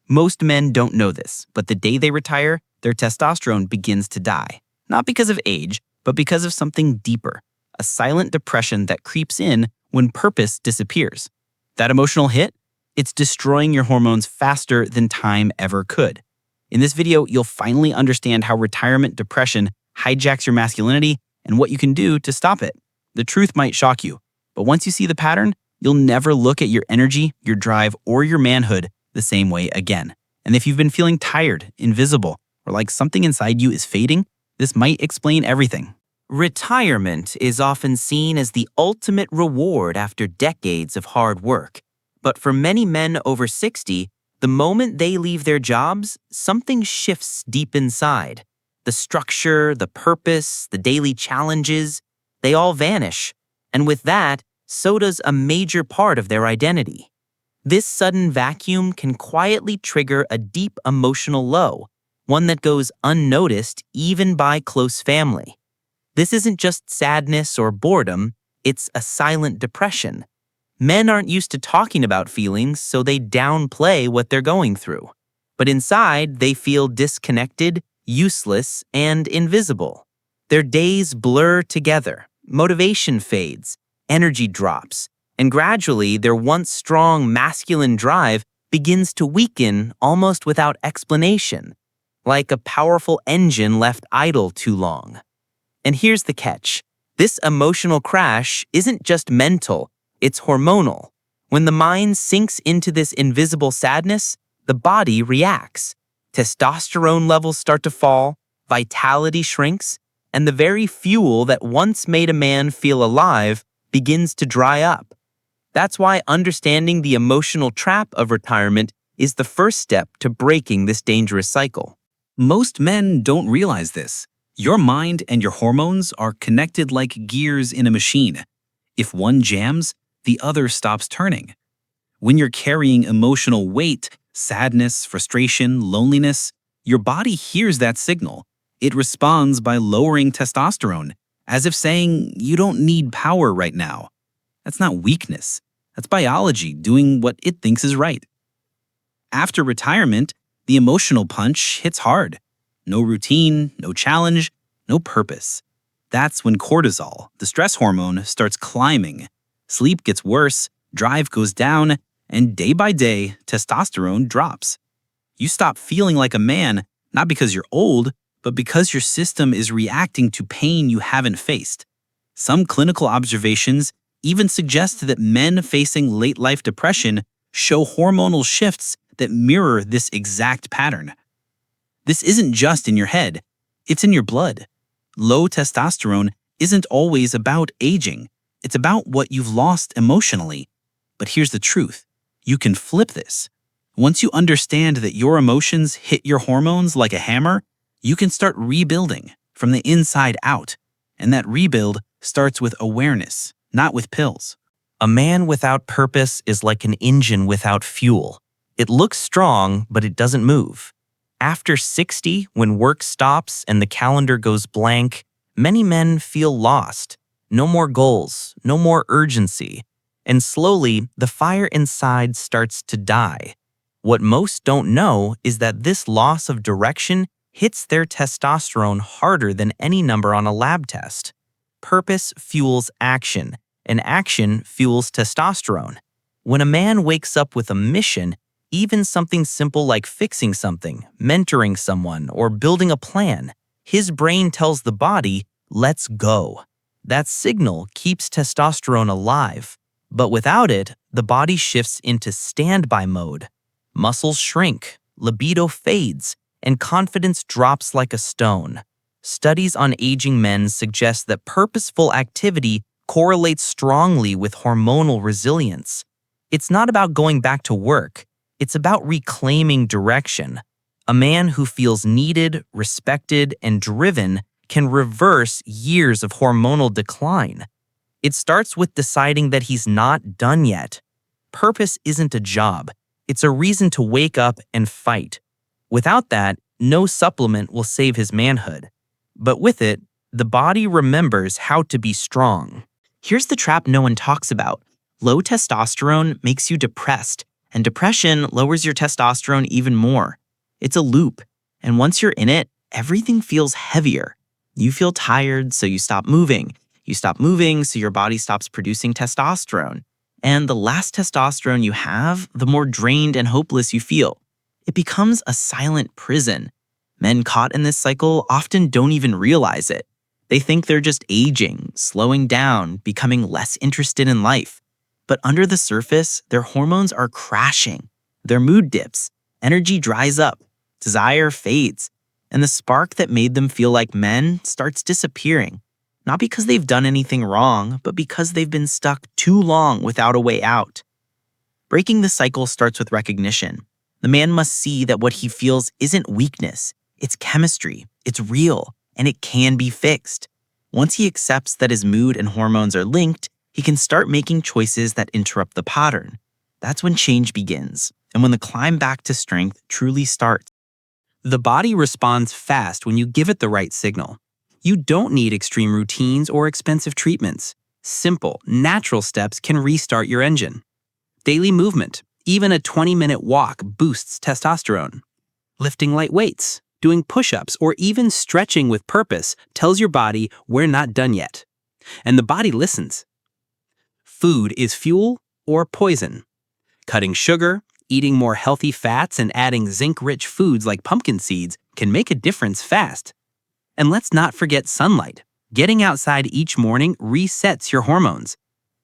Most men don't know this, but the day they retire, their testosterone begins to die. Not because of age, but because of something deeper, a silent depression that creeps in when purpose disappears. That emotional hit? It's destroying your hormones faster than time ever could. In this video, you'll finally understand how retirement depression hijacks your masculinity and what you can do to stop it. The truth might shock you, but once you see the pattern, you'll never look at your energy, your drive, or your manhood the same way again. And if you've been feeling tired, invisible, or like something inside you is fading, this might explain everything. Retirement is often seen as the ultimate reward after decades of hard work. But for many men over 60, the moment they leave their jobs, something shifts deep inside. The structure, the purpose, the daily challenges, they all vanish. And with that, so does a major part of their identity. This sudden vacuum can quietly trigger a deep emotional low, one that goes unnoticed even by close family. This isn't just sadness or boredom, it's a silent depression. Men aren't used to talking about feelings, so they downplay what they're going through. But inside, they feel disconnected, useless, and invisible. Their days blur together, motivation fades, energy drops, and gradually their once strong masculine drive begins to weaken almost without explanation, like a powerful engine left idle too long. And here's the catch. This emotional crash isn't just mental, it's hormonal. When the mind sinks into this invisible sadness, the body reacts. Testosterone levels start to fall, vitality shrinks, and the very fuel that once made a man feel alive begins to dry up. That's why understanding the emotional trap of retirement is the first step to breaking this dangerous cycle. Most men don't realize this. Your mind and your hormones are connected like gears in a machine. If one jams, the other stops turning. When you're carrying emotional weight, sadness, frustration, loneliness, your body hears that signal. It responds by lowering testosterone, as if saying, you don't need power right now. That's not weakness. That's biology doing what it thinks is right. After retirement, the emotional punch hits hard. No routine, no challenge, no purpose. That's when cortisol, the stress hormone, starts climbing. Sleep gets worse, drive goes down, and day by day, testosterone drops. You stop feeling like a man, not because you're old, but because your system is reacting to pain you haven't faced. Some clinical observations even suggest that men facing late-life depression show hormonal shifts that mirror this exact pattern. This isn't just in your head, it's in your blood. Low testosterone isn't always about aging. It's about what you've lost emotionally. But here's the truth. You can flip this. Once you understand that your emotions hit your hormones like a hammer, you can start rebuilding from the inside out. And that rebuild starts with awareness, not with pills. A man without purpose is like an engine without fuel. It looks strong, but it doesn't move. After 60, when work stops and the calendar goes blank, many men feel lost. No more goals, no more urgency. And slowly, the fire inside starts to die. What most don't know is that this loss of direction hits their testosterone harder than any number on a lab test. Purpose fuels action, and action fuels testosterone. When a man wakes up with a mission, even something simple like fixing something, mentoring someone, or building a plan, his brain tells the body, let's go. That signal keeps testosterone alive, but without it, the body shifts into standby mode. Muscles shrink, libido fades, and confidence drops like a stone. Studies on aging men suggest that purposeful activity correlates strongly with hormonal resilience. It's not about going back to work. It's about reclaiming direction. A man who feels needed, respected, and driven can reverse years of hormonal decline. It starts with deciding that he's not done yet. Purpose isn't a job. It's a reason to wake up and fight. Without that, no supplement will save his manhood. But with it, the body remembers how to be strong. Here's the trap no one talks about. Low testosterone makes you depressed, And depression lowers your testosterone even more. It's a loop. And once you're in it, everything feels heavier. You feel tired, so you stop moving. You stop moving, so your body stops producing testosterone. And the less testosterone you have, the more drained and hopeless you feel. It becomes a silent prison. Men caught in this cycle often don't even realize it. They think they're just aging, slowing down, becoming less interested in life. But under the surface, their hormones are crashing. Their mood dips, energy dries up, desire fades, and the spark that made them feel like men starts disappearing. Not because they've done anything wrong, but because they've been stuck too long without a way out. Breaking the cycle starts with recognition. The man must see that what he feels isn't weakness, it's chemistry, it's real, and it can be fixed. Once he accepts that his mood and hormones are linked, he can start making choices that interrupt the pattern. That's when change begins, and when the climb back to strength truly starts. The body responds fast when you give it the right signal. You don't need extreme routines or expensive treatments. Simple, natural steps can restart your engine. Daily movement, even a 20-minute walk, boosts testosterone. Lifting light weights, doing push-ups, or even stretching with purpose tells your body we're not done yet. And the body listens. Food is fuel or poison. Cutting sugar, eating more healthy fats, and adding zinc-rich foods like pumpkin seeds can make a difference fast. And let's not forget sunlight. Getting outside each morning resets your hormones.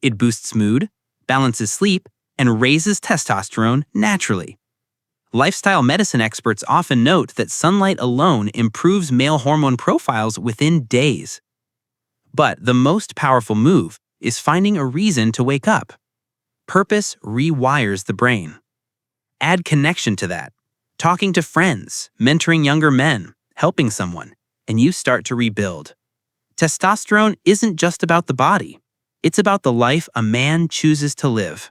It boosts mood, balances sleep, and raises testosterone naturally. Lifestyle medicine experts often note that sunlight alone improves male hormone profiles within days. But the most powerful move is finding a reason to wake up. Purpose rewires the brain. Add connection to that. Talking to friends, mentoring younger men, helping someone, and you start to rebuild. Testosterone isn't just about the body. It's about the life a man chooses to live.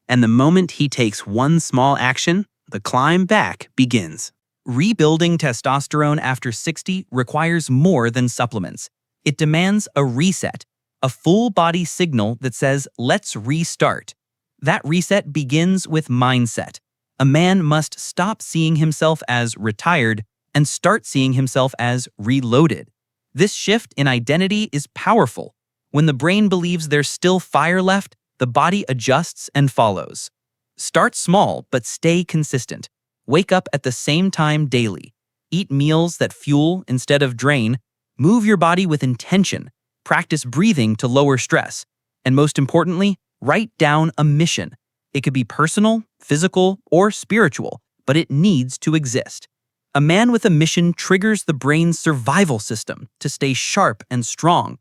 And the moment he takes one small action, the climb back begins. Rebuilding testosterone after 60 requires more than supplements. It demands a reset, a full-body signal that says, let's restart. That reset begins with mindset. A man must stop seeing himself as retired and start seeing himself as reloaded. This shift in identity is powerful. When the brain believes there's still fire left, the body adjusts and follows. Start small, but stay consistent. Wake up at the same time daily. Eat meals that fuel instead of drain. Move your body with intention. Practice breathing to lower stress. And most importantly, write down a mission. It could be personal, physical, or spiritual, but it needs to exist. A man with a mission triggers the brain's survival system to stay sharp and strong.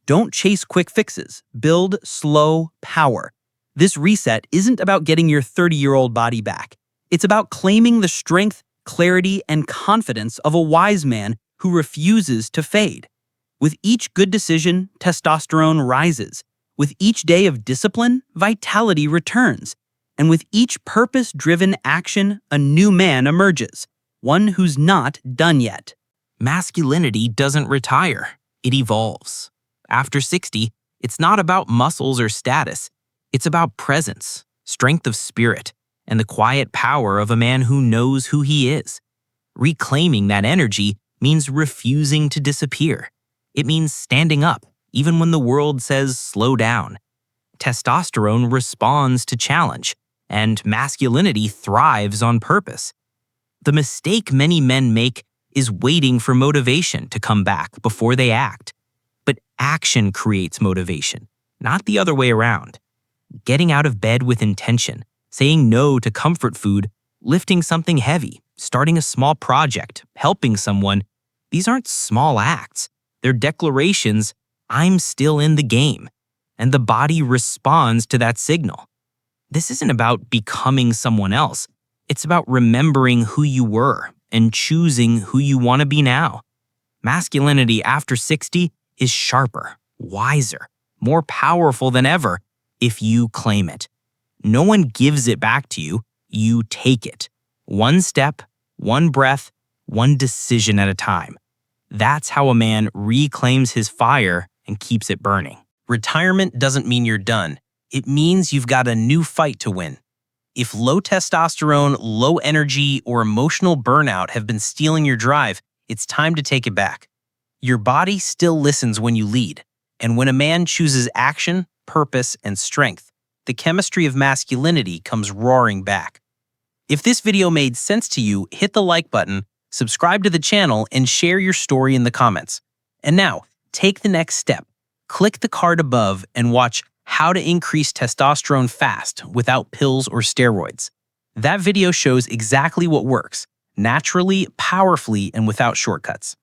Don't chase quick fixes. Build slow power. This reset isn't about getting your 30-year-old body back. It's about claiming the strength, clarity, and confidence of a wise man who refuses to fade. With each good decision, testosterone rises. With each day of discipline, vitality returns. And with each purpose-driven action, a new man emerges. One who's not done yet. Masculinity doesn't retire. It evolves. After 60, it's not about muscles or status. It's about presence, strength of spirit, and the quiet power of a man who knows who he is. Reclaiming that energy means refusing to disappear. It means standing up, even when the world says slow down. Testosterone responds to challenge, and masculinity thrives on purpose. The mistake many men make is waiting for motivation to come back before they act. But action creates motivation, not the other way around. Getting out of bed with intention, saying no to comfort food, lifting something heavy, starting a small project, helping someone, these aren't small acts. They're declarations, I'm still in the game. And the body responds to that signal. This isn't about becoming someone else. It's about remembering who you were and choosing who you want to be now. Masculinity after 60 is sharper, wiser, more powerful than ever if you claim it. No one gives it back to you, you take it. One step, one breath, one decision at a time. That's how a man reclaims his fire and keeps it burning. Retirement doesn't mean you're done. It means you've got a new fight to win. If low testosterone, low energy, or emotional burnout have been stealing your drive, it's time to take it back. Your body still listens when you lead, and when a man chooses action, purpose, and strength, the chemistry of masculinity comes roaring back. If this video made sense to you, hit the like button, subscribe to the channel, and share your story in the comments. And now, take the next step. Click the card above and watch How to Increase Testosterone Fast Without Pills or Steroids. That video shows exactly what works, naturally, powerfully, and without shortcuts.